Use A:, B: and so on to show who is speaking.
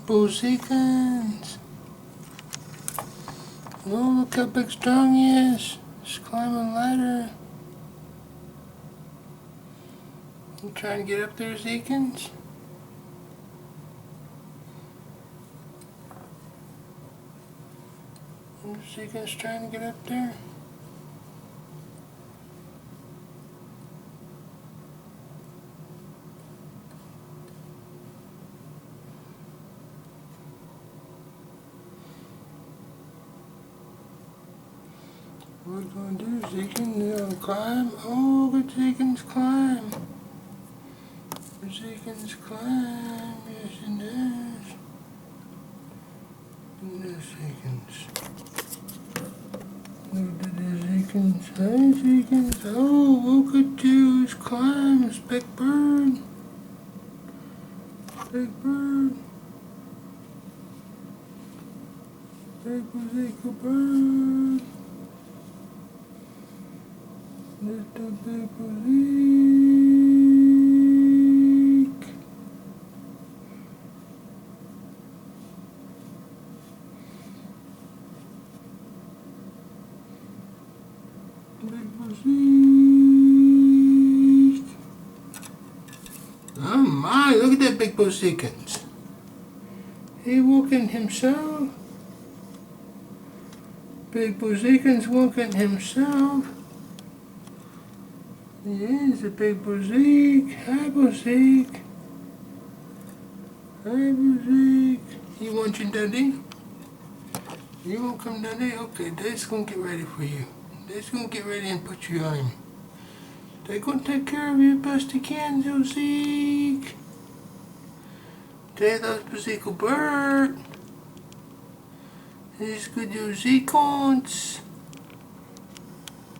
A: Beezekiel. Oh, look how big strong he is. He's climbing a ladder. You trying to get up there, Beezekiel? Beezekiel's trying to get up there. What we're going to do, Beezekiel, climb. Oh, good Beezekiel's climb. Beezekiel's climb. Yes, it is. And there's Beezekiel's. Look at the Beezekiel's. Hi, Beezekiel's. Oh, look at you. He's climbing. It's big bird. Big bird. Big Beezekiel bird. Little big Beezekiel. Big Beezekiel. Oh my, look at that big Beezekiel. He walking himself. Big Beezekiel's walking himself. Yes, a big Beezekiel. Hi, Beezekiel. Hi, Beezekiel. You want your daddy? You won't come, daddy? Okay, Daddy's gonna get ready for you. Daddy's gonna get ready and put you on. They're gonna take care of you best they can, Beezekiel. Daddy loves Beezekiel bird. He's good, Beezekiel.